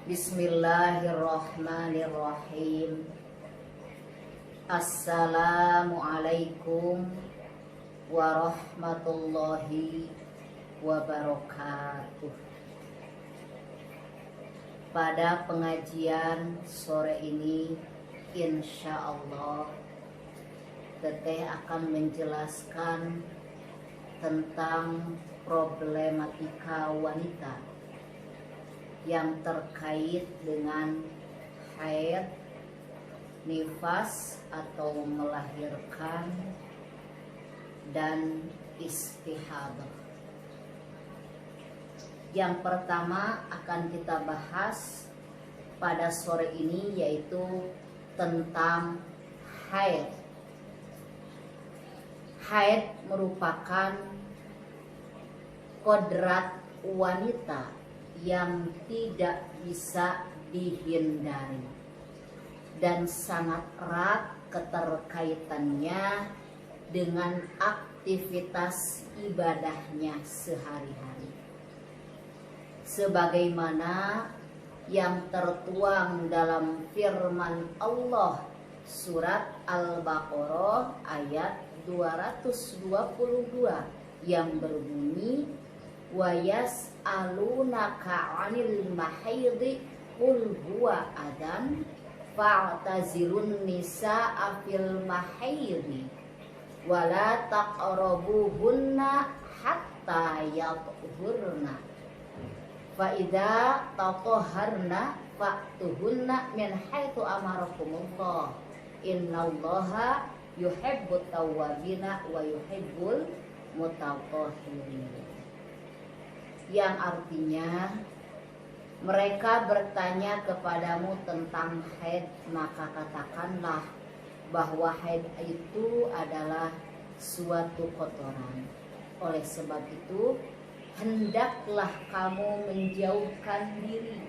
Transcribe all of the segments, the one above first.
Bismillahirrahmanirrahim. Assalamualaikum warahmatullahi wabarakatuh. Pada pengajian sore ini, insya Allah Teteh akan menjelaskan tentang problematika wanita yang terkait dengan haid, nifas atau melahirkan, dan istihadah. Yang pertama akan kita bahas pada sore ini yaitu tentang haid. Haid merupakan kodrat wanita yang tidak bisa dihindari dan sangat erat keterkaitannya dengan aktivitas ibadahnya sehari-hari, sebagaimana yang tertuang dalam firman Allah surat Al-Baqarah ayat 222 yang berbunyi, wa yas'alunaka 'anil mahidhi qul huwa adan fa'tazilun nisaa fil mahidhi wa la taqrabuhunna hatta yatahurna fa idza tatahharna fa'tuhunna min haitsu amarakumullah innallaha yuhibbut tawwabina wa yuhibbul mutatahhirin. Yang artinya, mereka bertanya kepadamu tentang haid, maka katakanlah bahwa haid itu adalah suatu kotoran. Oleh sebab itu, hendaklah kamu menjauhkan diri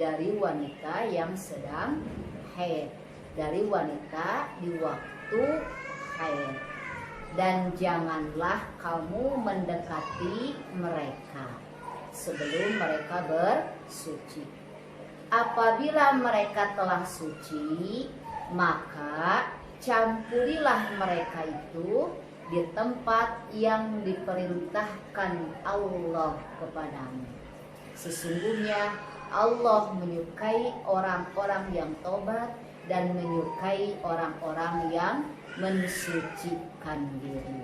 dari wanita yang sedang haid, dari wanita di waktu haid, dan janganlah kamu mendekati mereka sebelum mereka bersuci. Apabila mereka telah suci, maka campurilah mereka itu di tempat yang diperintahkan Allah kepadamu. Sesungguhnya Allah menyukai orang-orang yang tobat dan menyukai orang-orang yang mensucikan diri.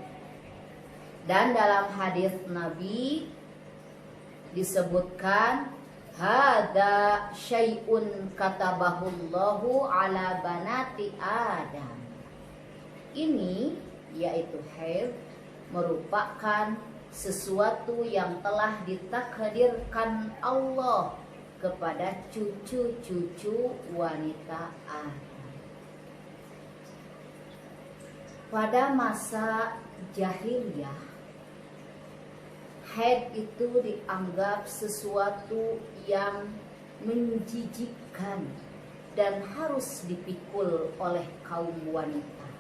Dan dalam hadis Nabi disebutkan, hadza syai'un katabahullahu ala banati Adam. Ini yaitu haid merupakan sesuatu yang telah ditakdirkan Allah kepada cucu-cucu wanita Adam. Pada masa jahiliyah, haid itu dianggap sesuatu yang menjijikkan dan harus dipikul oleh kaum wanita.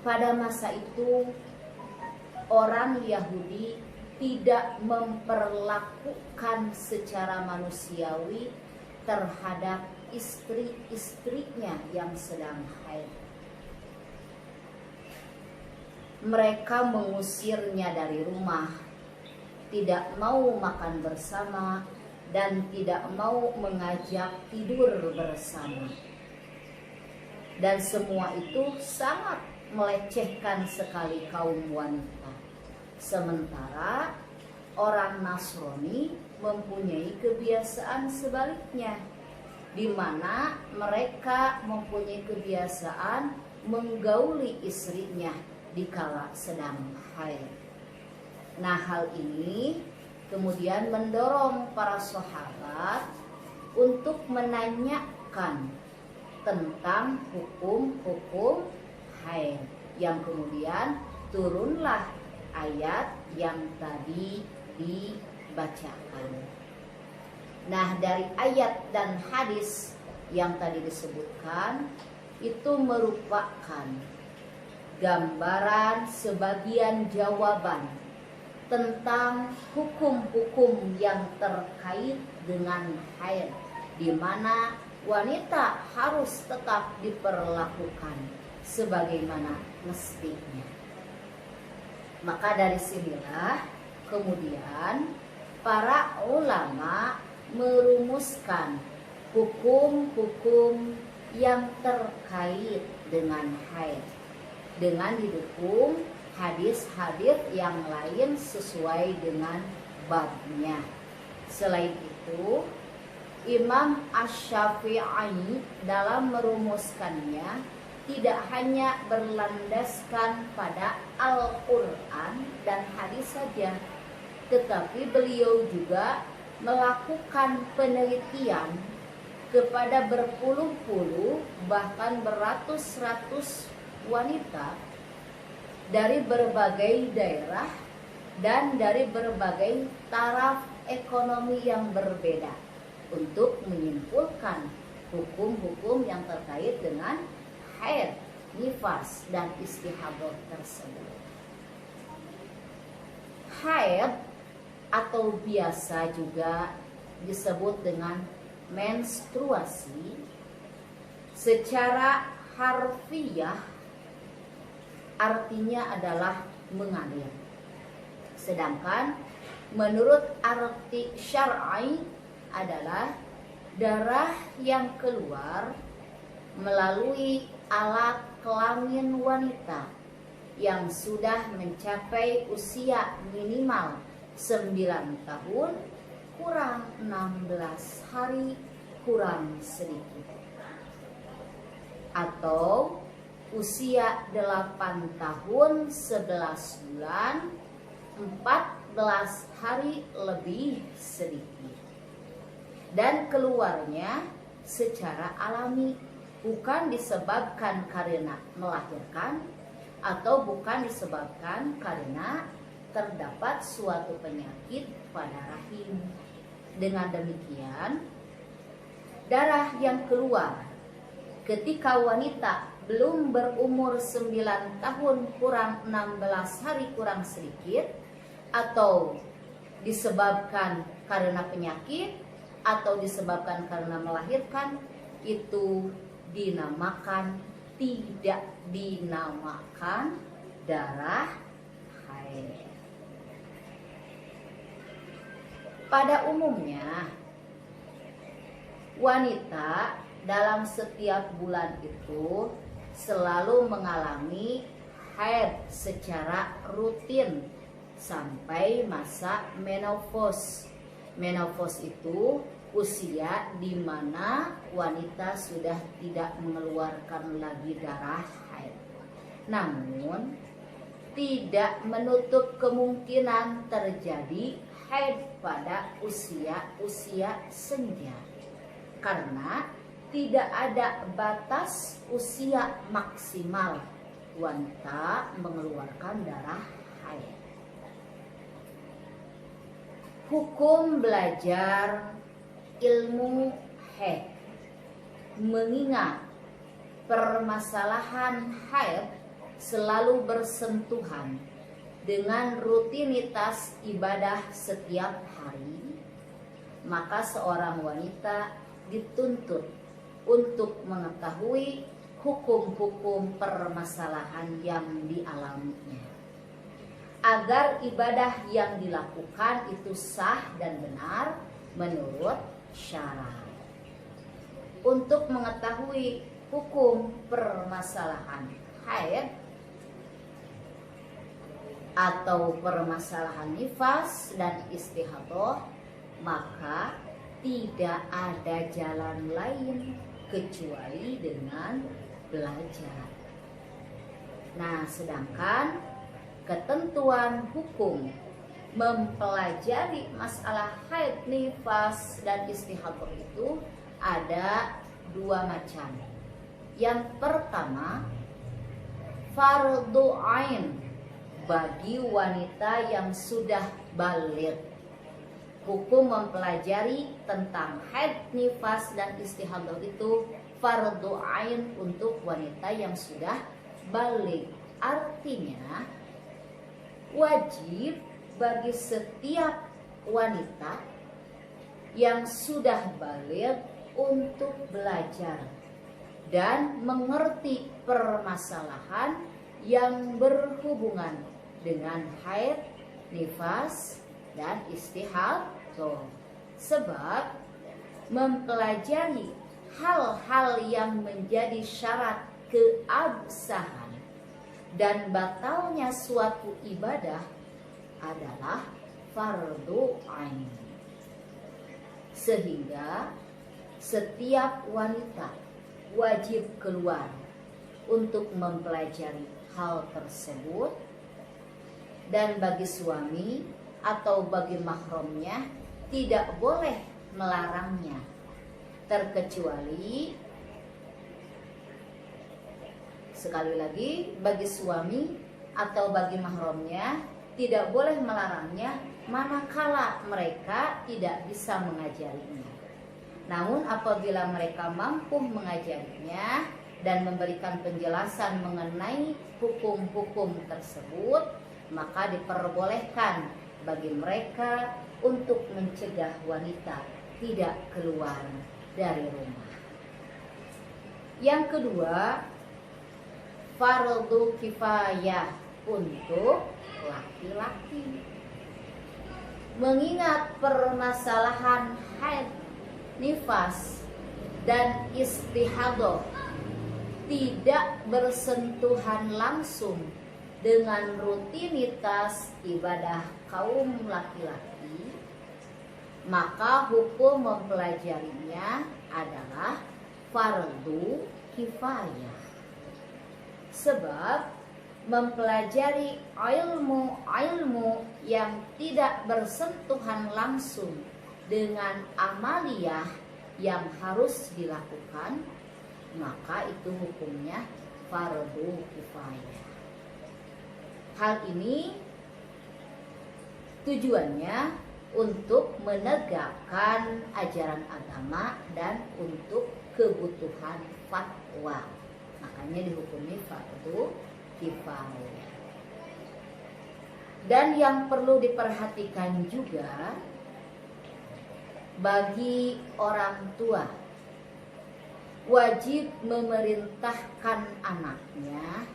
Pada masa itu, orang Yahudi tidak memperlakukan secara manusiawi terhadap istri-istrinya yang sedang haid. Mereka mengusirnya dari rumah, tidak mau makan bersama, dan tidak mau mengajak tidur bersama. Dan semua itu sangat melecehkan sekali kaum wanita. Sementara orang Nasrani mempunyai kebiasaan sebaliknya, di mana mereka mempunyai kebiasaan menggauli istrinya dikala sedang haid. Nah, hal ini kemudian mendorong para sahabat untuk menanyakan tentang hukum-hukum haid, yang kemudian turunlah ayat yang tadi dibacakan. Nah, dari ayat dan hadis yang tadi disebutkan itu merupakan gambaran sebagian jawaban tentang hukum-hukum yang terkait dengan haid di mana wanita harus tetap diperlakukan sebagaimana mestinya. Maka dari sinilah kemudian para ulama merumuskan hukum-hukum yang terkait dengan haid dengan didukung hadis-hadis yang lain sesuai dengan babnya. Selain itu, Imam Asy-Syafi'i dalam merumuskannya tidak hanya berlandaskan pada Al-Quran dan hadis saja, tetapi beliau juga melakukan penelitian kepada berpuluh-puluh bahkan beratus-ratus wanita dari berbagai daerah dan dari berbagai taraf ekonomi yang berbeda untuk menyimpulkan hukum-hukum yang terkait dengan haid, nifas, dan istihadah tersebut. Haid atau biasa juga disebut dengan menstruasi secara harfiah artinya adalah mengalir. Sedangkan menurut arti syar'i adalah darah yang keluar melalui alat kelamin wanita yang sudah mencapai usia minimal 9 tahun kurang 16 hari kurang sedikit, atau usia 8 tahun 11 bulan 14 hari lebih sedikit, dan keluarnya secara alami, bukan disebabkan karena melahirkan atau bukan disebabkan karena terdapat suatu penyakit pada rahim. Dengan demikian, darah yang keluar ketika wanita belum berumur 9 tahun kurang 16 hari kurang sedikit, atau disebabkan karena penyakit atau disebabkan karena melahirkan, itu tidak dinamakan darah haid. Pada umumnya, wanita dalam setiap bulan itu selalu mengalami haid secara rutin sampai masa menopause. Menopause itu usia di mana wanita sudah tidak mengeluarkan lagi darah haid. Namun, tidak menutup kemungkinan terjadi haid pada usia senja, karena tidak ada batas usia maksimal wanita mengeluarkan darah haid. Hukum belajar ilmu haid mengingat permasalahan haid selalu bersentuhan dengan rutinitas ibadah setiap hari, maka seorang wanita dituntut untuk mengetahui hukum-hukum permasalahan yang dialaminya, agar ibadah yang dilakukan itu sah dan benar menurut syara. Untuk mengetahui hukum permasalahan haid atau permasalahan nifas dan istihadah, maka tidak ada jalan lain kecuali dengan belajar. Nah, sedangkan ketentuan hukum mempelajari masalah haid, nifas, dan istihadah itu ada 2 macam. Yang pertama, fardhu ain bagi wanita yang sudah baligh. Hukum mempelajari tentang haid, nifas, dan istihadah itu fardhu ain untuk wanita yang sudah baligh. Artinya wajib bagi setiap wanita yang sudah baligh untuk belajar dan mengerti permasalahan yang berhubungan dengan haid, nifas, dan istihadah. Sebab mempelajari hal-hal yang menjadi syarat keabsahan dan batalnya suatu ibadah adalah fardu ain. Sehingga setiap wanita wajib keluar untuk mempelajari hal tersebut, dan bagi suami atau bagi mahramnya tidak boleh melarangnya, terkecuali, sekali lagi, bagi suami atau bagi mahramnya tidak boleh melarangnya manakala mereka tidak bisa mengajarinya. Namun apabila mereka mampu mengajarinya dan memberikan penjelasan mengenai hukum-hukum tersebut, maka diperbolehkan bagi mereka untuk mencegah wanita tidak keluar dari rumah. Yang kedua, fardu kifayah untuk laki-laki. Mengingat permasalahan haid, nifas, dan istihadah tidak bersentuhan langsung dengan rutinitas ibadah kaum laki-laki, maka hukum mempelajarinya adalah fardu kifayah. Sebab mempelajari ilmu yang tidak bersentuhan langsung dengan amaliyah yang harus dilakukan, maka itu hukumnya fardu kifayah. Hal ini tujuannya untuk menegakkan ajaran agama dan untuk kebutuhan fatwa. Makanya dihukumi fardu kifayah. Dan yang perlu diperhatikan juga bagi orang tua, wajib memerintahkan anaknya,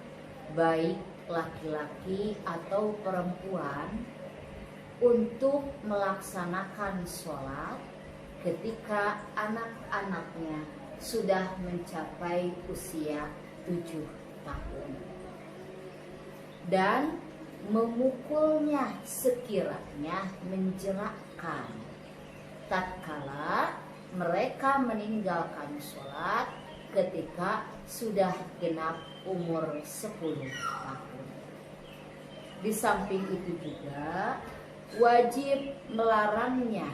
baik laki-laki atau perempuan, untuk melaksanakan sholat ketika anak-anaknya sudah mencapai usia 7 tahun, dan memukulnya sekiranya menjerakkan tatkala mereka meninggalkan sholat ketika sudah genap umur 10 tahun. Di samping itu juga wajib melarangnya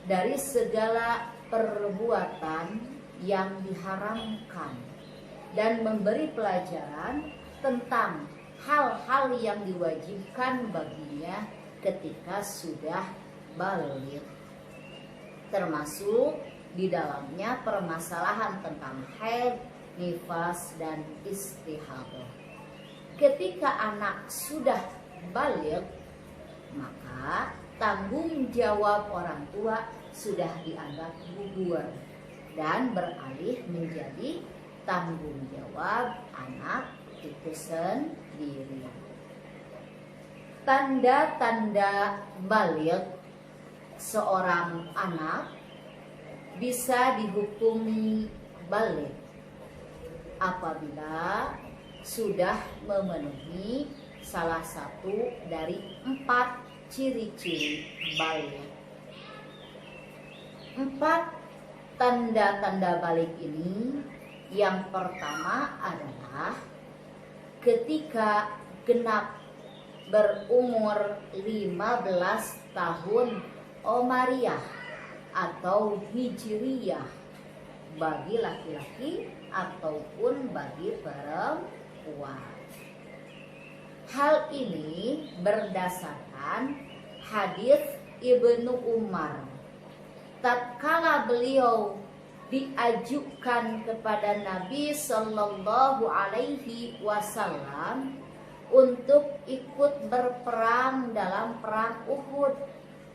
dari segala perbuatan yang diharamkan dan memberi pelajaran tentang hal-hal yang diwajibkan baginya ketika sudah baligh, termasuk di dalamnya permasalahan tentang haid, nifas, dan istihadah. Ketika anak sudah baligh, maka tanggung jawab orang tua sudah dianggap gugur dan beralih menjadi tanggung jawab anak itu sendiri. Tanda-tanda baligh seorang anak bisa dihukumi baligh apabila sudah memenuhi salah satu dari 4 ciri-ciri baligh. 4 tanda-tanda baligh ini, yang pertama adalah ketika genap berumur 15 tahun Omariyah atau Hijriyah bagi laki-laki ataupun bagi perempuan. Hal ini berdasarkan hadis Ibnu Umar tatkala beliau diajukan kepada Nabi Sallallahu Alaihi Wasallam untuk ikut berperang dalam perang Uhud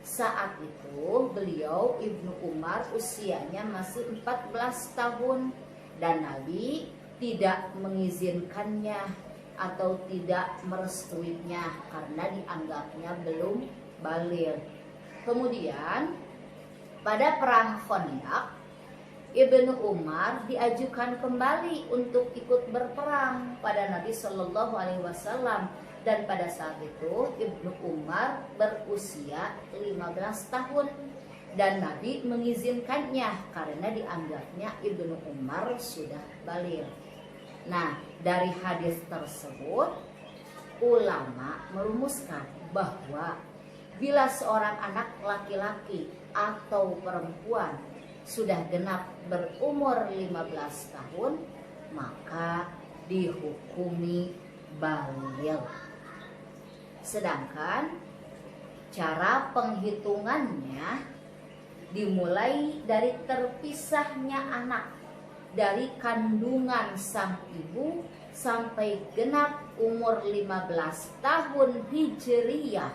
Saat itu beliau Ibnu Umar usianya masih 14 tahun dan Nabi tidak mengizinkannya atau tidak merestuinya karena dianggapnya belum baligh. Kemudian pada perang Khandaq, Ibnu Umar diajukan kembali untuk ikut berperang pada Nabi Shallallahu Alaihi Wasallam, dan pada saat itu Ibnu Umar berusia 15 tahun dan Nabi mengizinkannya karena dianggapnya Ibnu Umar sudah baligh. Nah, dari hadis tersebut ulama merumuskan bahwa bila seorang anak laki-laki atau perempuan sudah genap berumur 15 tahun, maka dihukumi baligh. Sedangkan cara penghitungannya dimulai dari terpisahnya anak dari kandungan sang ibu sampai genap umur 15 tahun Hijriyah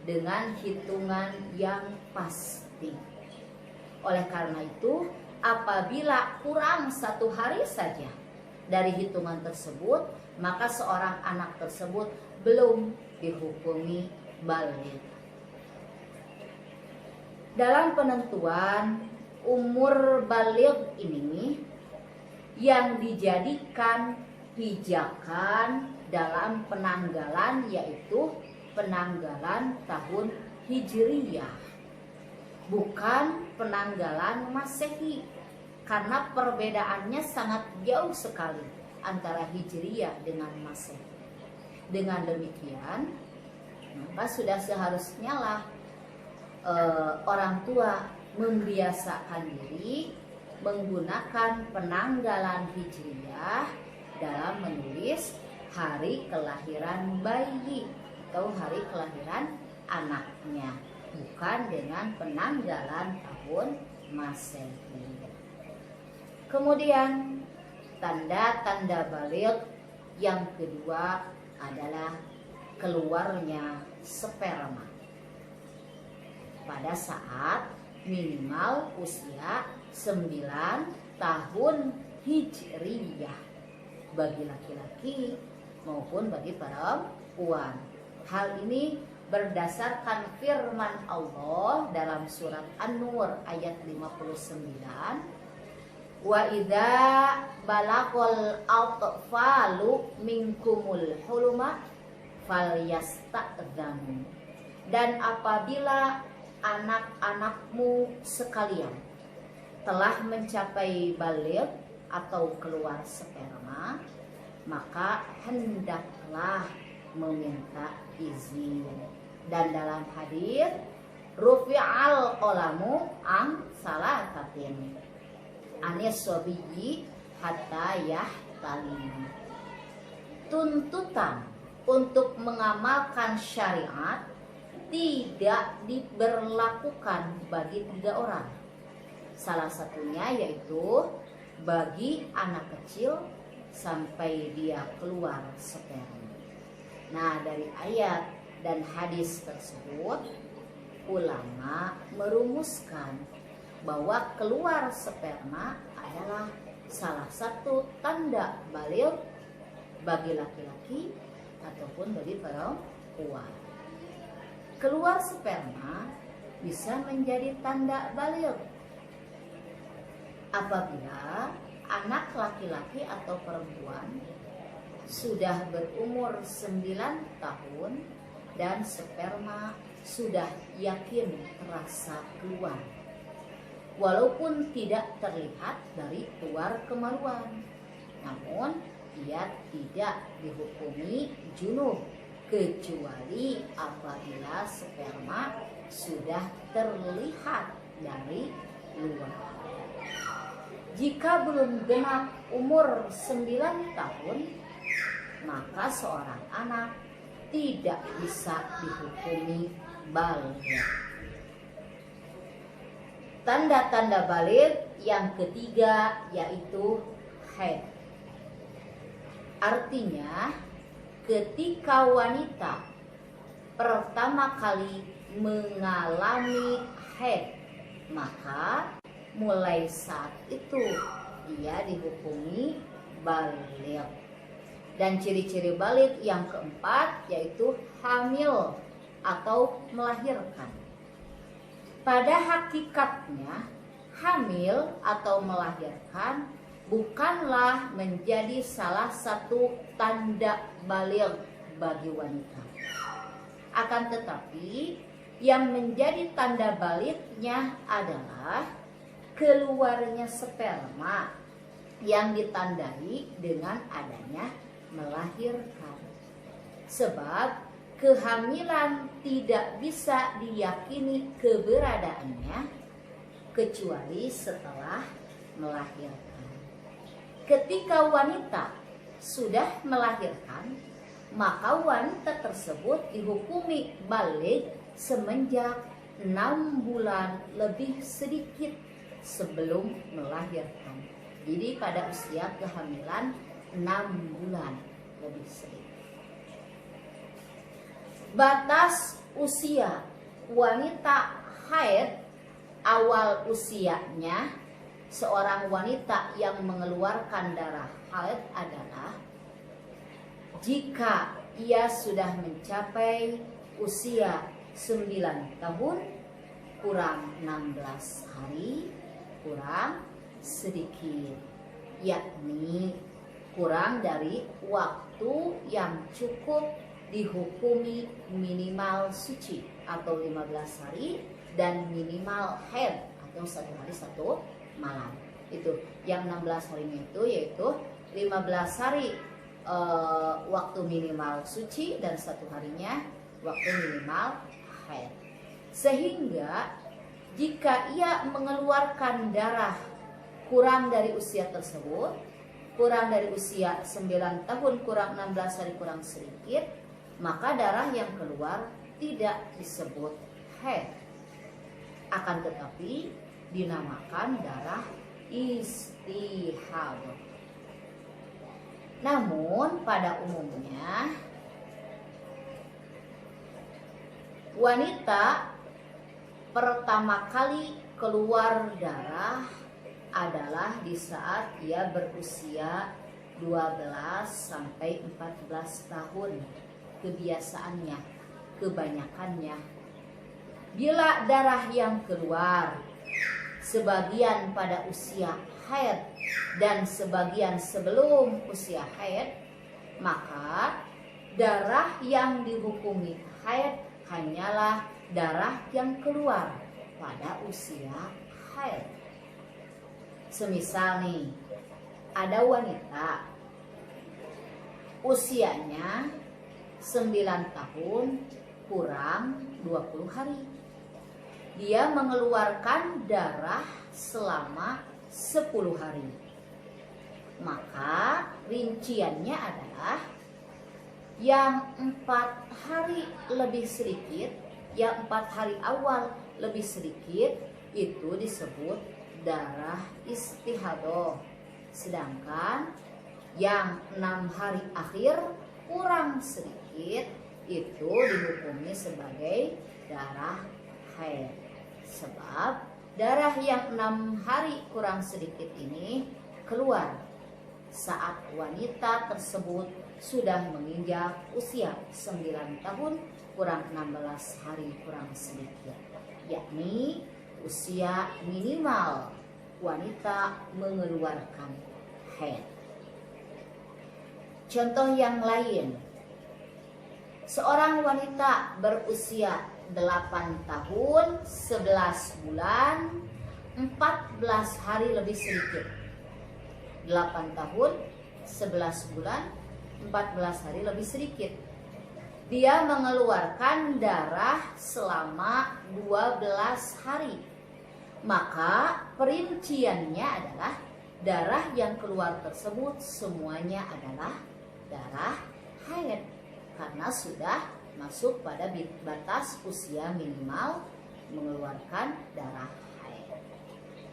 dengan hitungan yang pasti. Oleh karena itu, apabila kurang 1 hari saja dari hitungan tersebut, maka seorang anak tersebut belum dihukumi baligh. Dalam penentuan umur baligh ini yang dijadikan pijakan dalam penanggalan yaitu penanggalan tahun Hijriyah, bukan penanggalan Masehi, karena perbedaannya sangat jauh sekali antara Hijriyah dengan Masehi. Dengan demikian, maka sudah seharusnya lah orang tua membiasakan diri menggunakan penanggalan Hijriyah dalam menulis hari kelahiran bayi atau hari kelahiran anaknya, bukan dengan penanggalan tahun Masehi. Kemudian tanda-tanda baligh yang kedua adalah keluarnya sperma pada saat minimal usia 9 tahun Hijriyah bagi laki-laki maupun bagi perempuan. Hal ini berdasarkan firman Allah dalam surat An-Nur ayat 59, wa idza balagul atfalu minkumul huluma falyasta'dzanu. Dan apabila anak-anakmu sekalian telah mencapai baligh atau keluar sperma, maka hendaklah meminta izin. Dan dalam hadis rufi'al qalamu an salatatin anis sobiyyi hatta yahtalim. Tuntutan untuk mengamalkan syariat tidak diberlakukan bagi 3 orang. Salah satunya yaitu bagi anak kecil sampai dia keluar sperma. Nah, dari ayat dan hadis tersebut ulama merumuskan bahwa keluar sperma adalah salah satu tanda baligh bagi laki-laki ataupun bagi perempuan. Keluar sperma bisa menjadi tanda baligh apabila anak laki-laki atau perempuan sudah berumur 9 tahun dan sperma sudah yakin terasa keluar, walaupun tidak terlihat dari keluar kemaluan. Namun ia tidak dihukumi junub kecuali apabila sperma sudah terlihat dari luar. Jika belum genap umur 9 tahun, maka seorang anak tidak bisa dihukumi baligh. Tanda-tanda baligh yang ketiga yaitu haid. Artinya ketika wanita pertama kali mengalami haid, maka mulai saat itu ia dihukumi baligh. Dan ciri-ciri baligh yang keempat yaitu hamil atau melahirkan. Pada hakikatnya, hamil atau melahirkan bukanlah menjadi salah satu tanda baligh bagi wanita. Akan tetapi, yang menjadi tanda balighnya adalah keluarnya sperma yang ditandai dengan adanya melahirkan. Sebab kehamilan tidak bisa diyakini keberadaannya kecuali setelah melahirkan. Ketika wanita sudah melahirkan, maka wanita tersebut dihukumi baligh semenjak 6 bulan lebih sedikit sebelum melahirkan. Jadi pada usia kehamilan 6 bulan lebih sedikit. Batas usia wanita haid, awal usianya seorang wanita yang mengeluarkan darah haid adalah jika ia sudah mencapai usia 9 tahun kurang 16 hari kurang sedikit, yakni kurang dari waktu yang cukup dihukumi minimal suci atau 15 hari dan minimal haid atau 1 hari 1 malam. Itu yang 16 harinya itu yaitu 15 hari waktu minimal suci dan 1 harinya waktu minimal haid. Sehingga jika ia mengeluarkan darah kurang dari usia tersebut, kurang dari usia 9 tahun kurang 16 hari kurang sedikit, maka darah yang keluar tidak disebut haid, akan tetapi dinamakan darah istihadah. Namun pada umumnya wanita pertama kali keluar darah adalah di saat ia berusia 12 sampai 14 tahun. Kebiasaannya, kebanyakannya, bila darah yang keluar sebagian pada usia haid dan sebagian sebelum usia haid, maka darah yang dihukumi haid hanyalah darah yang keluar pada usia haid. Semisal nih, ada wanita usianya 9 tahun kurang 20 hari. Dia mengeluarkan darah selama 10 hari. Maka rinciannya adalah yang 4 hari lebih sedikit, yang 4 hari awal lebih sedikit itu disebut darah istihadah. Sedangkan yang 6 hari akhir kurang sedikit itu dihukumi sebagai darah haid. Sebab darah yang 6 hari kurang sedikit ini keluar saat wanita tersebut sudah menginjak usia 9 tahun kurang 16 hari kurang sedikit, yakni usia minimal wanita mengeluarkan haid. Contoh yang lain, seorang wanita berusia 8 tahun 11 bulan 14 hari lebih sedikit. 8 tahun 11 bulan 14 hari lebih sedikit. Dia mengeluarkan darah selama 12 hari. Maka perinciannya adalah darah yang keluar tersebut semuanya adalah darah haid, karena sudah masuk pada batas usia minimal mengeluarkan darah haid.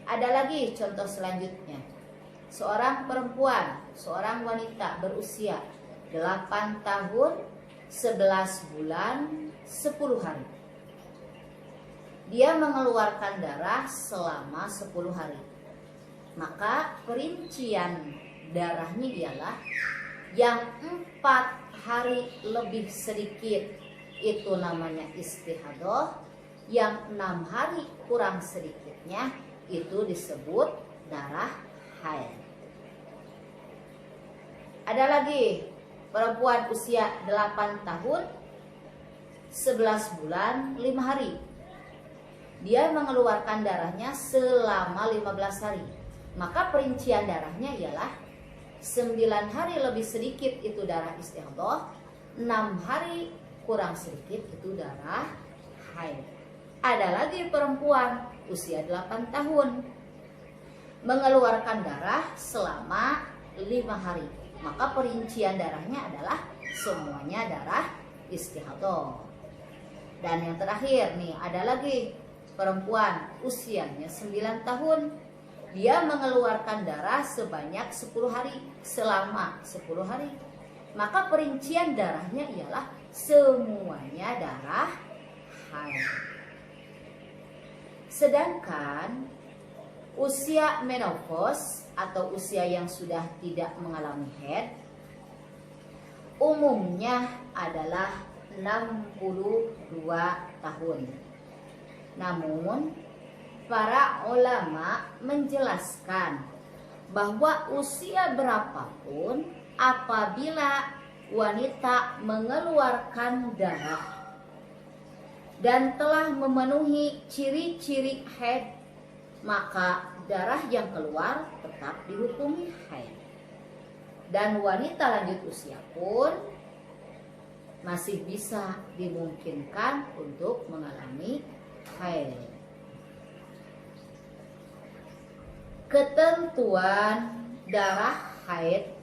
Ada lagi contoh selanjutnya. Seorang perempuan, seorang wanita berusia 8 tahun 11 bulan 10 hari. dia mengeluarkan darah selama 10 hari. Maka perincian darahnya ialah yang 4 hari lebih sedikit itu namanya istihadah, yang 6 hari kurang sedikitnya itu disebut darah haid. Ada lagi perempuan usia 8 tahun 11 bulan 5 hari. Dia mengeluarkan darahnya selama 15 hari. Maka perincian darahnya ialah 9 hari lebih sedikit itu darah istihadah, 6 hari kurang sedikit itu darah haid. Ada lagi perempuan usia 8 tahun mengeluarkan darah selama 5 hari. Maka perincian darahnya adalah semuanya darah istihadah. Dan yang terakhir nih, ada lagi perempuan usianya 9 tahun. Dia mengeluarkan darah sebanyak 10 hari, selama 10 hari. Maka perincian darahnya ialah semuanya darah haid. Sedangkan usia menopause atau usia yang sudah tidak mengalami haid umumnya adalah 62 tahun. Namun para ulama menjelaskan bahwa usia berapapun apabila wanita mengeluarkan darah dan telah memenuhi ciri-ciri haid, maka darah yang keluar tetap dihukumi haid. Dan wanita lanjut usia pun masih bisa dimungkinkan untuk mengalami haid. Ketentuan darah haid,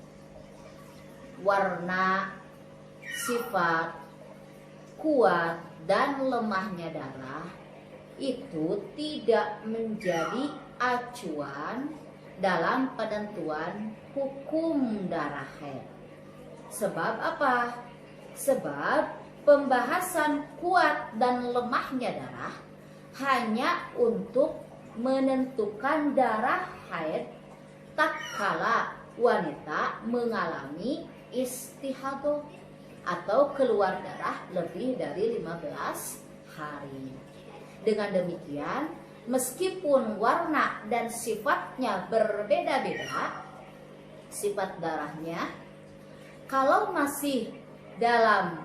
warna, sifat, kuat, dan lemahnya darah itu tidak menjadi acuan dalam penentuan hukum darah haid. Sebab apa? Sebab pembahasan kuat dan lemahnya darah hanya untuk menentukan darah haid tatkala wanita mengalami istihadah atau keluar darah lebih dari 15 hari. Dengan demikian, meskipun warna dan sifatnya berbeda-beda, sifat darahnya, kalau masih dalam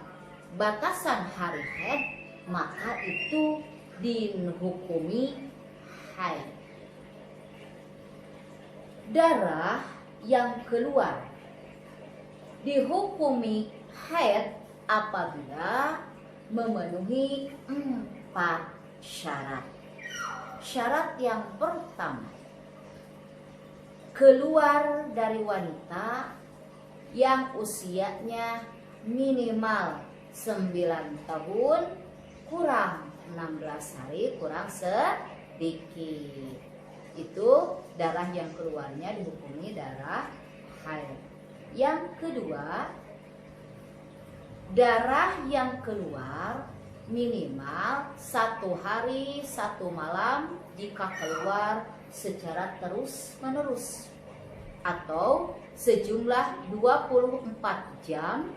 batasan hari haid, maka itu dihukumi haid. Darah yang keluar dihukumi haid apabila memenuhi 4 syarat. Syarat yang pertama, keluar dari wanita yang usianya minimal 9 tahun kurang 16 hari kurang sedikit. Itu darah yang keluarnya dihukumi darah haid. Yang kedua, darah yang keluar minimal 1 hari 1 malam jika keluar secara terus menerus, atau sejumlah 24 jam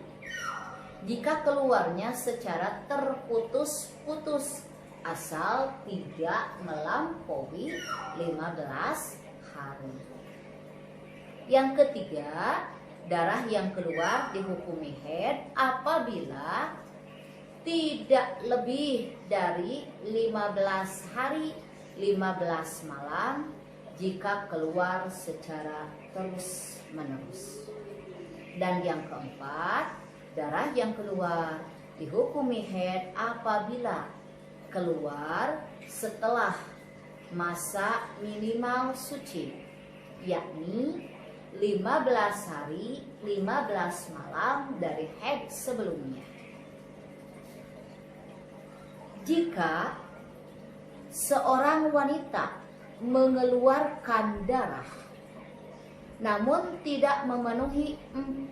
jika keluarnya secara terputus-putus asal tidak melampaui 15 hari. Yang ketiga, darah yang keluar dihukumi haid apabila tidak lebih dari 15 hari 15 malam jika keluar secara terus menerus. Dan yang keempat, darah yang keluar dihukumi haid apabila keluar setelah masa minimal suci, yakni 15 hari 15 malam dari haid sebelumnya. Jika seorang wanita mengeluarkan darah namun tidak memenuhi 4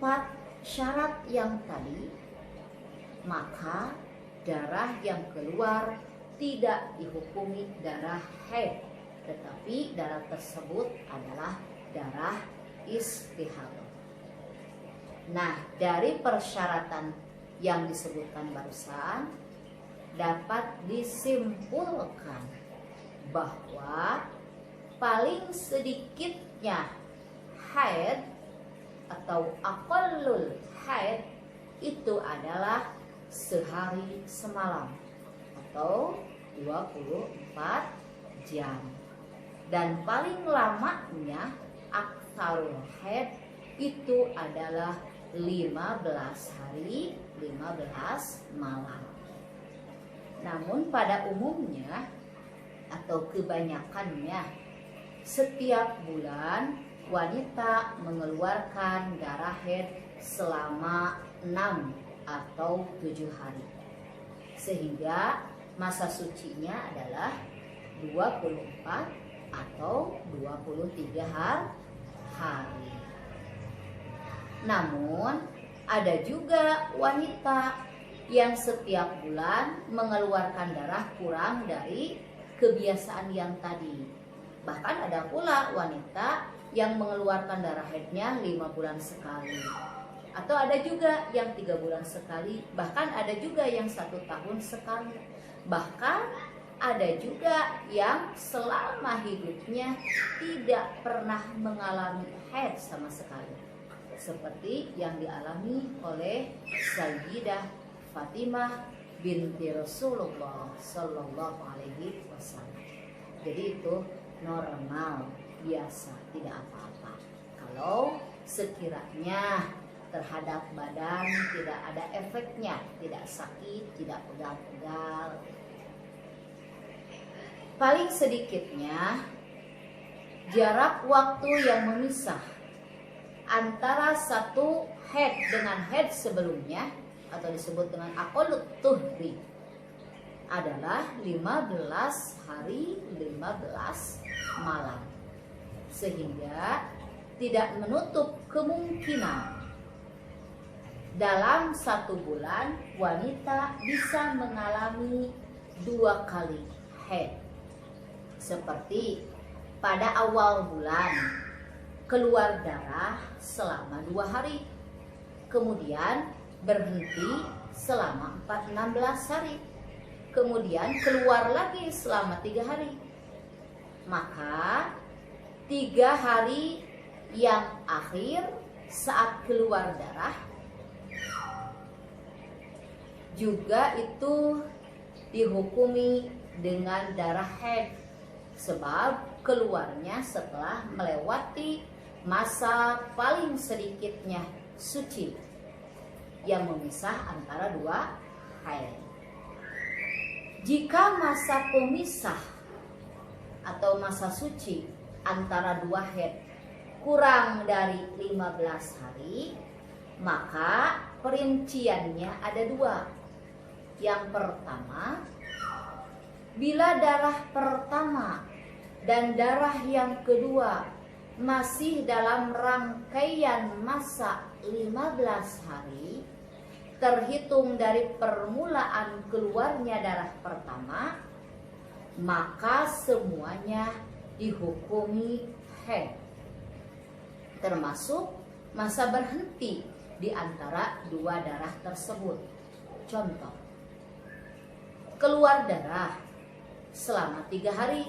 syarat yang tadi, maka darah yang keluar tidak dihukumi darah haid, tetapi darah tersebut adalah darah istihadah. Nah, dari persyaratan yang disebutkan barusan dapat disimpulkan bahwa paling sedikitnya haid atau aqallul haid itu adalah sehari semalam atau 24 jam. Dan paling lamanya aktsarul haid itu adalah 15 hari 15 malam. Namun pada umumnya atau kebanyakannya setiap bulan wanita mengeluarkan darah haid selama 6 atau 7 hari. Sehingga masa sucinya adalah 24 atau 23 hari. Namun ada juga wanita yang setiap bulan mengeluarkan darah kurang dari kebiasaan yang tadi. Bahkan ada pula wanita yang mengeluarkan darah haidnya 5 bulan sekali. Atau ada juga yang 3 bulan sekali. Bahkan ada juga yang 1 tahun sekali. Bahkan ada juga yang selama hidupnya tidak pernah mengalami haid sama sekali. Seperti yang dialami oleh Sayyidah Fatimah binti Rasulullah Sallallahu Alaihi Wasallam. Jadi itu normal, biasa, tidak apa-apa. Kalau sekiranya terhadap badan tidak ada efeknya, tidak sakit, tidak pegal-pegal. Paling sedikitnya jarak waktu yang memisah antara satu haid dengan haid sebelumnya atau disebut dengan aqallut tuhri adalah 15 hari 15 malam. Sehingga tidak menutup kemungkinan dalam 1 bulan wanita bisa mengalami 2 kali haid. Seperti pada awal bulan keluar darah selama 2 hari, kemudian berhenti selama 16 hari, kemudian keluar lagi selama 3 hari. Maka 3 hari yang akhir saat keluar darah juga itu dihukumi dengan darah haid, sebab keluarnya setelah melewati masa paling sedikitnya suci yang memisah antara 2 haid. Jika masa pemisah atau masa suci antara 2 haid kurang dari 15 hari, maka perinciannya ada 2. Yang pertama, bila darah pertama dan darah yang kedua masih dalam rangkaian masa 15 hari terhitung dari permulaan keluarnya darah pertama, maka semuanya dihukumi haid, termasuk masa berhenti di antara 2 darah tersebut. Contoh, keluar darah selama 3 hari,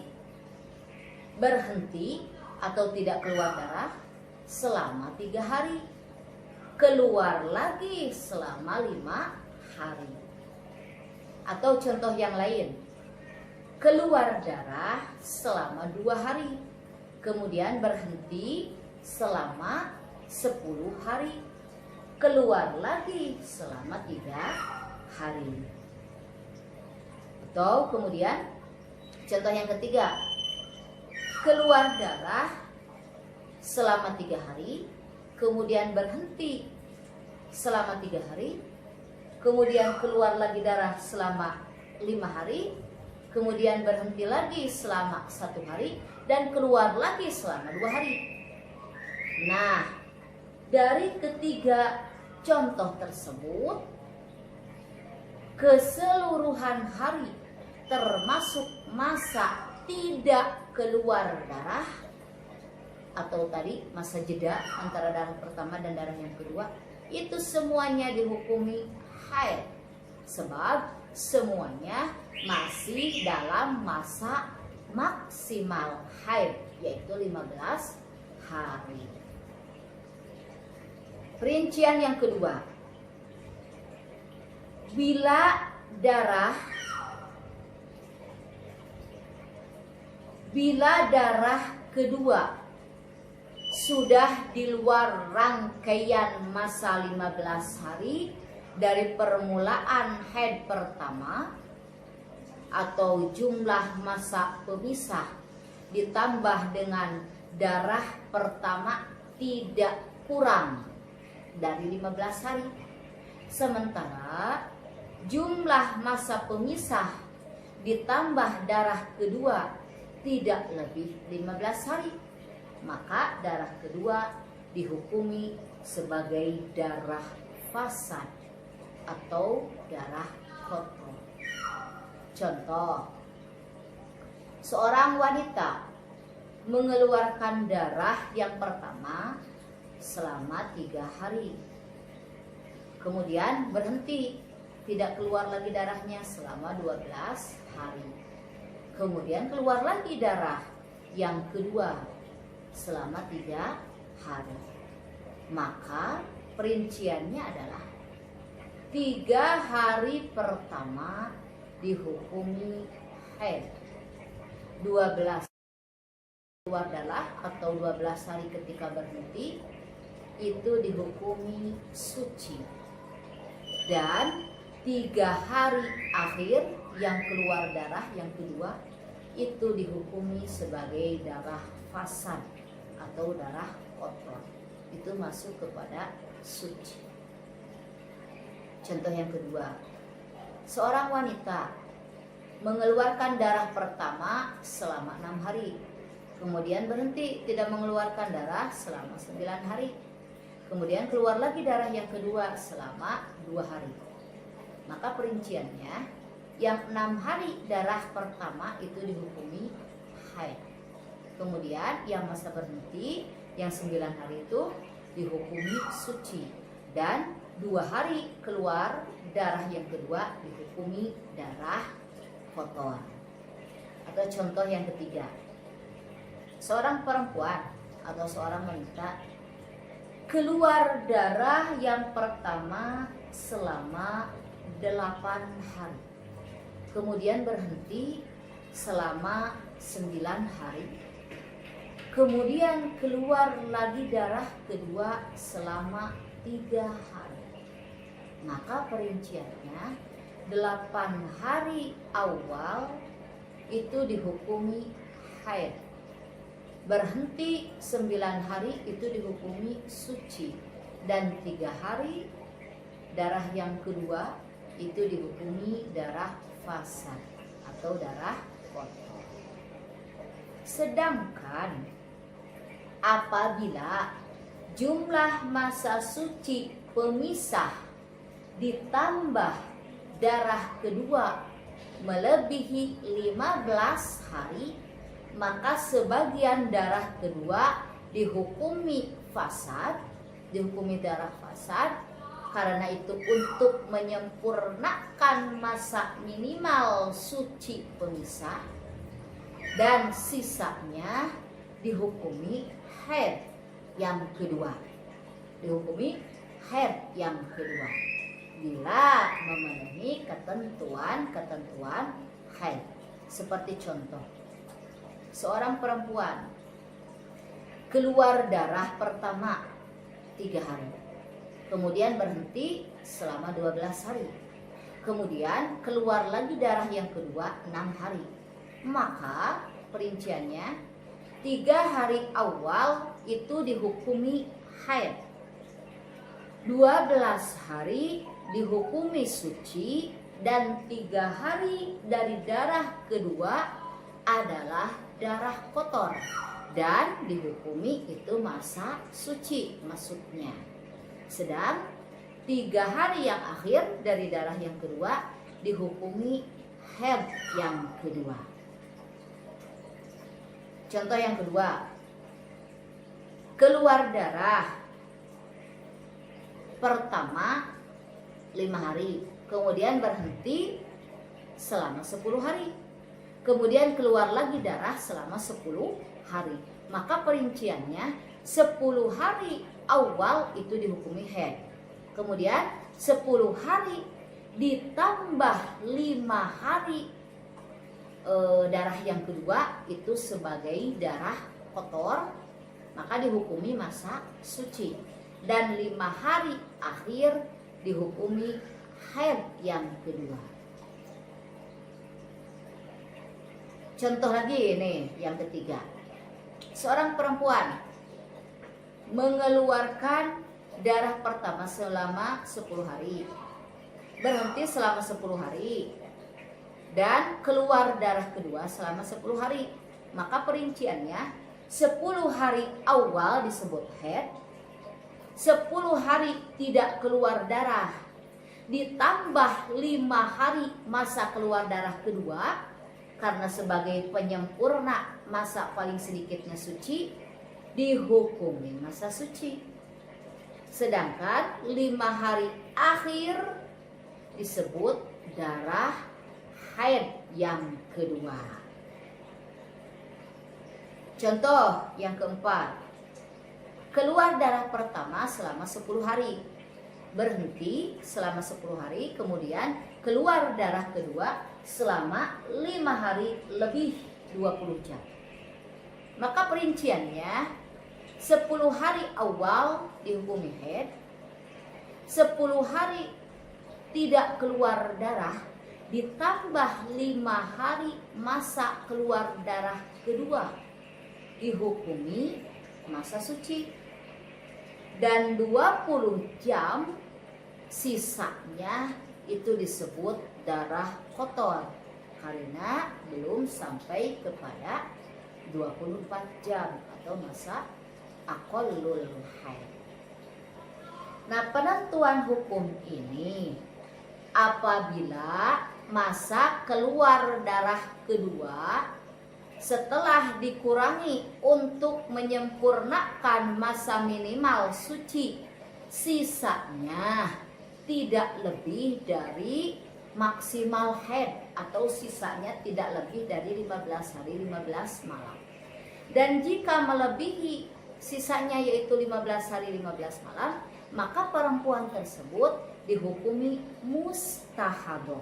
berhenti atau tidak keluar darah selama 3 hari, keluar lagi selama 5 hari. Atau contoh yang lain, keluar darah selama 2 hari, kemudian berhenti selama 10 hari, keluar lagi selama 3 hari. Atau kemudian contoh yang ketiga, keluar darah selama 3 hari, kemudian berhenti selama 3 hari, kemudian keluar lagi darah selama 5 hari, kemudian berhenti lagi selama 1 hari, dan keluar lagi selama 2 hari. Nah, dari ketiga contoh tersebut, keseluruhan hari termasuk masa tidak keluar darah, atau tadi masa jeda antara darah pertama dan darah yang kedua, itu semuanya dihukumi haid, sebab semuanya masih dalam masa maksimal haid, yaitu 15 hari. Perincian yang kedua, bila darah kedua sudah di luar rangkaian masa 15 hari dari permulaan haid pertama, atau jumlah masa pemisah ditambah dengan darah pertama tidak kurang dari 15 hari, sementara jumlah masa pemisah ditambah darah kedua tidak lebih 15 hari, maka darah kedua dihukumi sebagai darah fasad atau darah kotor. Contoh, seorang wanita mengeluarkan darah yang pertama selama 3 hari, kemudian berhenti, tidak keluar lagi darahnya selama 12 hari, kemudian keluar lagi darah yang kedua selama 3 hari, maka perinciannya adalah 3 hari pertama dihukumi haid, 12 keluar darah atau 12 hari ketika berhenti itu dihukumi suci, dan 3 hari akhir yang keluar darah yang kedua itu dihukumi sebagai darah fasad atau darah kotor, itu masuk kepada suci. Contoh yang kedua, seorang wanita mengeluarkan darah pertama selama 6 hari, kemudian berhenti, tidak mengeluarkan darah selama 9 hari, kemudian keluar lagi darah yang kedua selama 2 hari. Maka perinciannya, yang 6 hari darah pertama itu dihukumi haid, kemudian yang masa berhenti yang 9 hari itu dihukumi suci, dan 2 hari keluar darah yang kedua dihukumi darah kotor. Atau contoh yang ketiga, seorang perempuan atau seorang wanita keluar darah yang pertama selama 8 hari, kemudian berhenti selama 9 hari, kemudian keluar lagi darah kedua selama 3 hari. Maka perinciannya 8 hari awal itu dihukumi haid, berhenti 9 hari itu dihukumi suci, dan 3 hari darah yang kedua itu dihukumi darah fasad atau darah kotor. Sedangkan apabila jumlah masa suci pemisah ditambah darah kedua melebihi 15 hari, maka sebagian darah kedua dihukumi fasad, dihukumi darah fasad. Karena itu untuk menyempurnakan masa minimal suci pemisah, dan sisanya dihukumi haid yang kedua, dihukumi haid yang kedua bila memenuhi ketentuan haid. Seperti contoh, seorang perempuan keluar darah pertama 3 hari, kemudian berhenti selama 12 hari, kemudian keluar lagi darah yang kedua 6 hari, maka perinciannya 3 hari awal itu dihukumi haid, 12 hari dihukumi suci, dan 3 hari dari darah kedua adalah darah kotor dan dihukumi itu masa suci maksudnya. Sedang 3 hari yang akhir dari darah yang kedua dihukumi haid yang kedua. Contoh yang kedua, keluar darah pertama 5 hari, kemudian berhenti selama 10 hari, kemudian keluar lagi darah selama 10 hari. Maka perinciannya 10 hari awal itu dihukumi haid, kemudian 10 hari ditambah 5 hari darah yang kedua itu sebagai darah kotor, maka dihukumi masa suci, dan 5 hari akhir dihukumi haid yang kedua. Contoh lagi nih yang ketiga, seorang perempuan mengeluarkan darah pertama selama 10 hari, berhenti selama 10 hari, dan keluar darah kedua selama 10 hari. Maka perinciannya 10 hari awal disebut haid, 10 hari tidak keluar darah, ditambah 5 hari masa keluar darah kedua, karena sebagai penyempurna masa paling sedikitnya suci, dihukumi masa suci. Sedangkan 5 hari akhir disebut darah haid yang kedua. Contoh yang keempat, keluar darah pertama selama 10 hari, berhenti selama 10 hari, kemudian keluar darah kedua selama 5 hari lebih 20 jam. Maka perinciannya 10 hari awal dihukumi haid, 10 hari tidak keluar darah, ditambah 5 hari masa keluar darah kedua, dihukumi masa suci, dan 20 jam sisanya itu disebut darah kotor karena belum sampai kepada 24 jam atau masa aqallul haid. Nah, penentuan hukum ini apabila masa keluar darah kedua setelah dikurangi untuk menyempurnakan masa minimal suci, sisanya tidak lebih dari maksimal haid, atau sisanya tidak lebih dari 15 hari 15 malam. Dan jika melebihi sisanya yaitu 15 hari 15 malam, maka perempuan tersebut dihukumi mustahadah.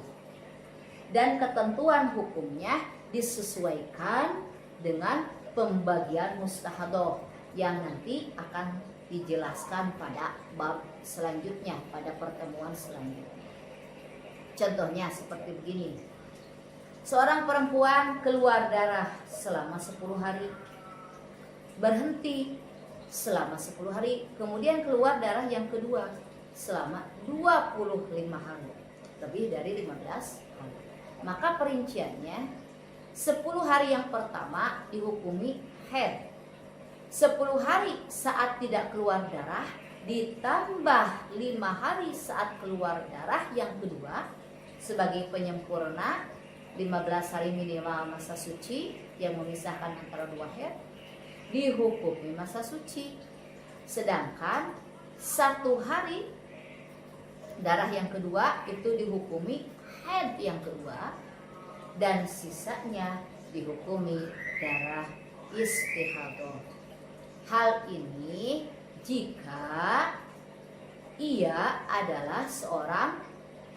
Dan ketentuan hukumnya disesuaikan dengan pembagian mustahadah yang nanti akan dijelaskan pada bab selanjutnya, pada pertemuan selanjutnya. Contohnya seperti begini. Seorang perempuan keluar darah selama 10 hari, berhenti selama 10 hari, kemudian keluar darah yang kedua selama 25 hari, lebih dari 15 hari. Maka perinciannya 10 hari yang pertama dihukumi haid, 10 hari saat tidak keluar darah ditambah 5 hari saat keluar darah yang kedua sebagai penyempurna 15 hari minimal masa suci yang memisahkan antara dua haid, dihukumi masa suci. Sedangkan 1 hari darah yang kedua itu dihukumi haid yang kedua, dan sisanya dihukumi darah istihadah. Hal ini jika ia adalah seorang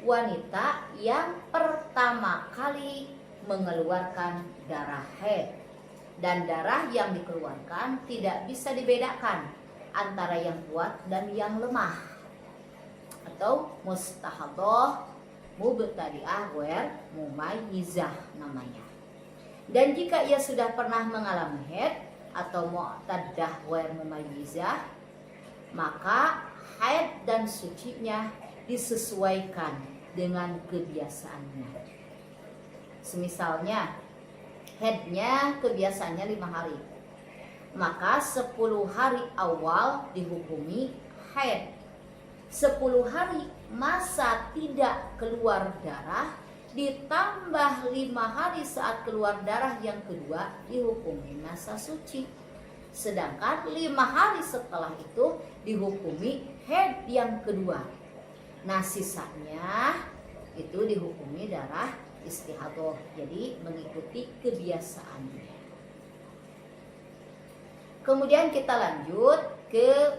wanita yang pertama kali mengeluarkan darah haid, dan darah yang dikeluarkan tidak bisa dibedakan antara yang kuat dan yang lemah, atau mustahadah, mubtadi'ah, mumayyizah namanya. Dan jika ia sudah pernah mengalami haid atau mu'taddah mumayyizah, maka haid dan sucinya disesuaikan dengan kebiasaannya. Semisalnya haidnya kebiasaannya 5 hari, maka 10 hari awal dihukumi haid, 10 hari masa tidak keluar darah ditambah 5 hari saat keluar darah yang kedua dihukumi masa suci. Sedangkan 5 hari setelah itu dihukumi haid yang kedua. Nah sisanya itu dihukumi darah istihadah. Jadi mengikuti kebiasaannya. Kemudian kita lanjut ke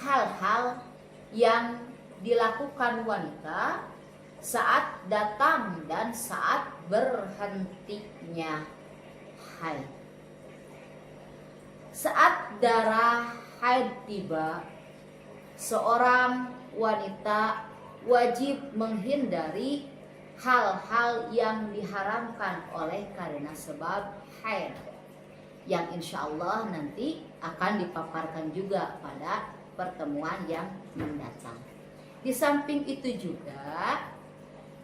hal-hal yang dilakukan wanita saat datang dan saat berhentinya haid. Saat darah haid tiba, seorang wanita wajib menghindari hal-hal yang diharamkan oleh karena sebab haid, yang insya Allah nanti akan dipaparkan juga pada pertemuan yang mendatang. Di samping itu juga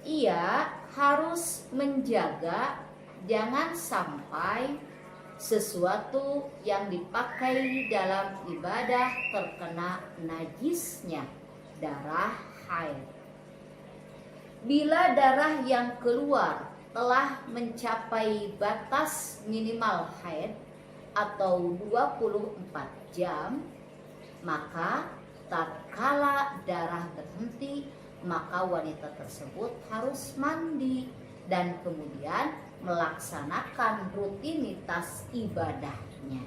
ia harus menjaga jangan sampai sesuatu yang dipakai dalam ibadah terkena najisnya darah haid. Bila darah yang keluar telah mencapai batas minimal haid atau 24 jam, maka tatkala darah berhenti, maka wanita tersebut harus mandi dan kemudian melaksanakan rutinitas ibadahnya.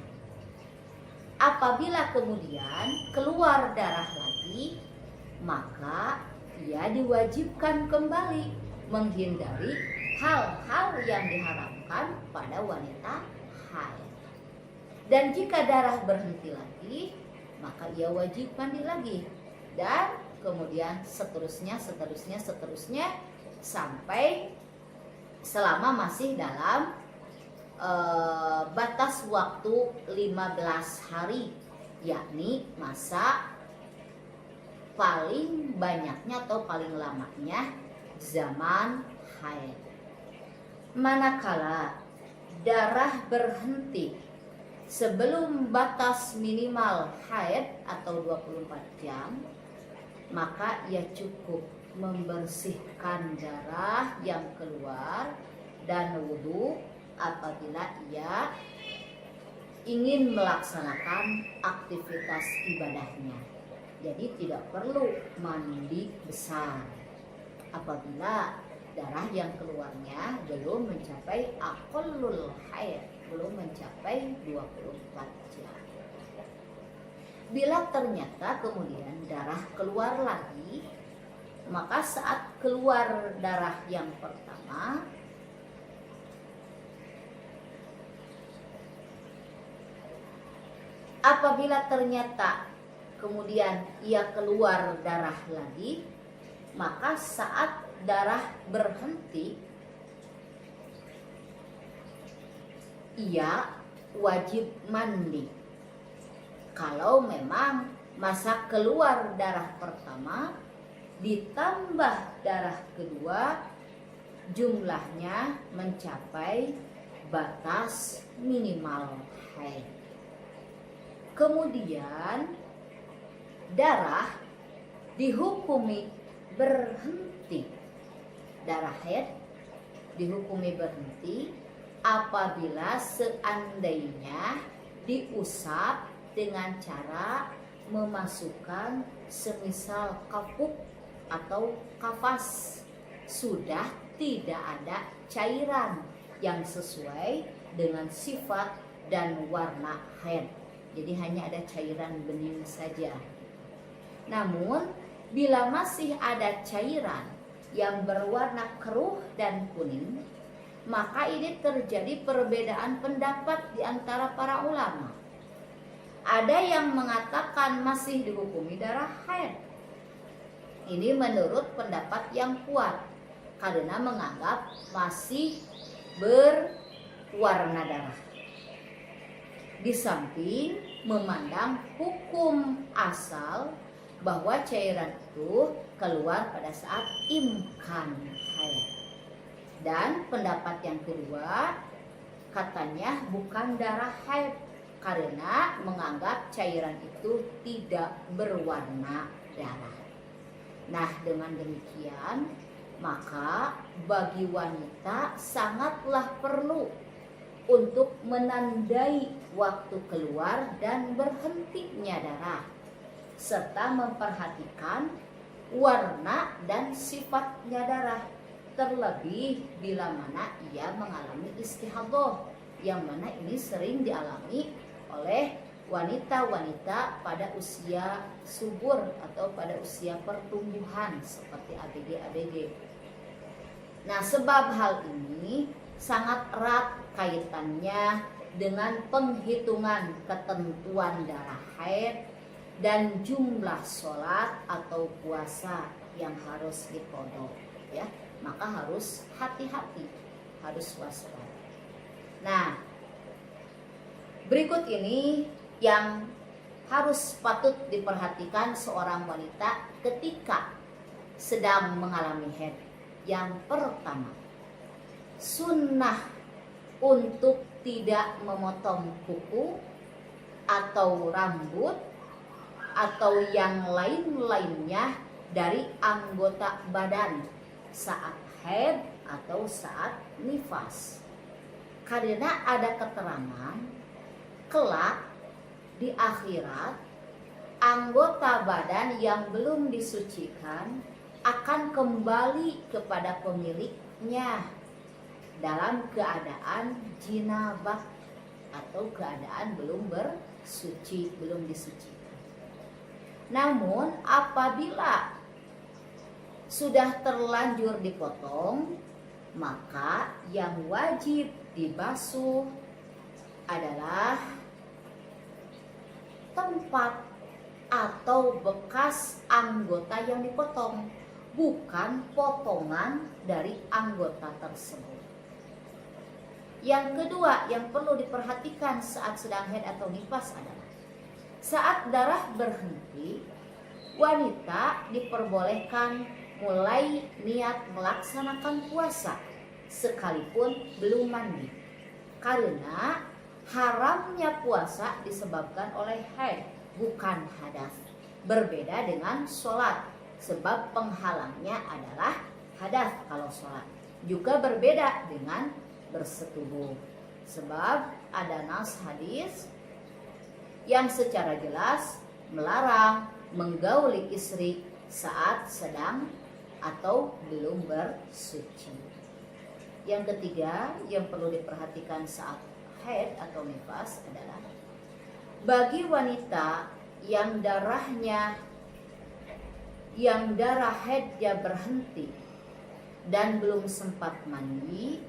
Apabila kemudian keluar darah lagi, maka ia diwajibkan kembali menghindari hal-hal yang diharamkan pada wanita haid. Dan jika darah berhenti lagi, maka ia wajib mandi lagi. Dan kemudian seterusnya sampai selama masih dalam batas waktu 15 hari, yakni masa paling banyaknya atau paling lamanya zaman haid. Manakala darah berhenti sebelum batas minimal haid atau 24 jam, maka ia cukup membersihkan darah yang keluar dan wudhu apabila ia ingin melaksanakan aktivitas ibadahnya. Jadi tidak perlu mandi besar apabila darah yang keluarnya belum mencapai aqallul haid, belum mencapai 24 jam. Bila ternyata kemudian darah keluar lagi, maka saat keluar darah yang pertama, apabila ternyata kemudian ia keluar darah lagi, maka saat darah berhenti, ia wajib mandi. Kalau memang masa keluar darah pertama ditambah darah kedua jumlahnya mencapai batas minimal haid. Kemudian darah dihukumi berhenti. Darah haid dihukumi berhenti apabila seandainya diusap dengan cara memasukkan semisal kapuk atau kapas, sudah tidak ada cairan yang sesuai dengan sifat dan warna haid. Jadi hanya ada cairan bening saja. Namun bila masih ada cairan yang berwarna keruh dan kuning, maka ini terjadi perbedaan pendapat di antara para ulama. Ada yang mengatakan masih dihukumi darah haid. Ini menurut pendapat yang kuat karena menganggap masih berwarna darah. Di samping memandang hukum asal bahwa cairan itu keluar pada saat imkan haid. Dan pendapat yang kedua katanya bukan darah haid karena menganggap cairan itu tidak berwarna darah. Nah, dengan demikian Maka bagi wanita sangatlah perlu untuk menandai waktu keluar dan berhentinya darah, serta memperhatikan warna dan sifatnya darah, terlebih bila mana ia mengalami istihadah, yang mana ini sering dialami oleh wanita-wanita pada usia subur atau pada usia pertumbuhan seperti ABG-ABG. Nah, sebab hal ini sangat erat kaitannya dengan penghitungan ketentuan darah haid dan jumlah sholat atau puasa yang harus diqodho, ya. Maka harus hati-hati, harus waspada. Nah, berikut ini yang harus patut diperhatikan seorang wanita ketika sedang mengalami haid. Yang pertama, sunnah untuk tidak memotong kuku atau rambut atau yang lain-lainnya dari anggota badan saat haid atau saat nifas. Karena ada keterangan kelak di akhirat anggota badan yang belum disucikan akan kembali kepada pemiliknya dalam keadaan jinabah atau keadaan belum bersuci, belum disucikan. Namun apabila sudah terlanjur dipotong, maka yang wajib dibasuh adalah tempat atau bekas anggota yang dipotong, bukan potongan dari anggota tersebut. Yang kedua yang perlu diperhatikan saat sedang haid atau nifas adalah saat darah berhenti, wanita diperbolehkan mulai niat melaksanakan puasa sekalipun belum mandi. Karena haramnya puasa disebabkan oleh haid, bukan hadas. Berbeda dengan sholat, sebab penghalangnya adalah hadas kalau sholat. Juga berbeda dengan bersetubuh, sebab ada nas hadis yang secara jelas melarang menggauli istri saat sedang atau belum bersuci. Yang ketiga yang perlu diperhatikan saat haid atau nifas adalah bagi wanita yang darah haidnya berhenti dan belum sempat mandi,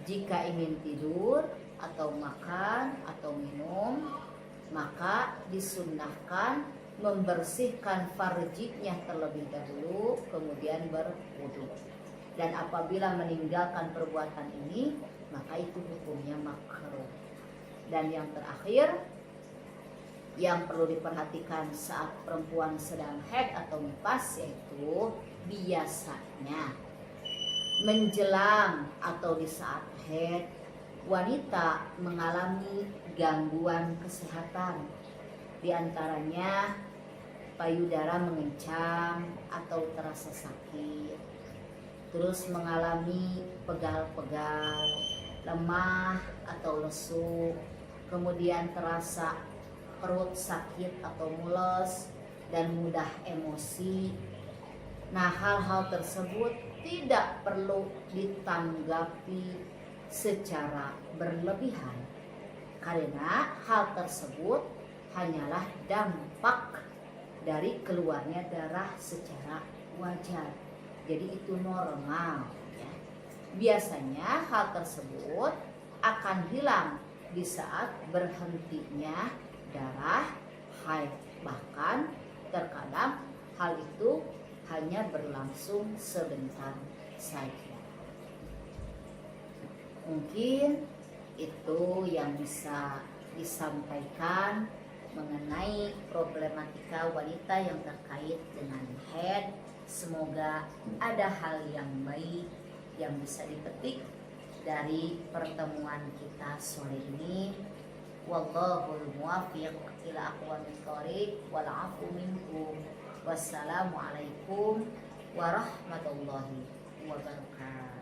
jika ingin tidur atau makan atau minum, maka disunnahkan membersihkan farjinya terlebih dahulu, kemudian berwudu. Dan apabila meninggalkan perbuatan ini, maka itu hukumnya makruh. Dan yang terakhir yang perlu diperhatikan saat perempuan sedang haid atau nifas, yaitu biasanya menjelang atau di saat haid wanita mengalami gangguan kesehatan, di antaranya payudara mengencang atau terasa sakit, terus mengalami pegal-pegal, lemah atau lesu, kemudian terasa perut sakit atau mules dan mudah emosi. Nah, hal-hal tersebut tidak perlu ditanggapi secara berlebihan, karena hal tersebut hanyalah dampak dari keluarnya darah secara wajar. Jadi itu normal, ya. Biasanya hal tersebut akan hilang di saat berhentinya darah haid. Bahkan terkadang hal itu hanya berlangsung sebentar saja. Mungkin itu yang bisa disampaikan mengenai problematika wanita yang terkait dengan haid. Semoga ada hal yang baik yang bisa dipetik dari pertemuan kita sore ini. Wallahul muwaffiq ila aqwamit thoriq wal 'afu minkum. Wassalamualaikum warahmatullahi wabarakatuh.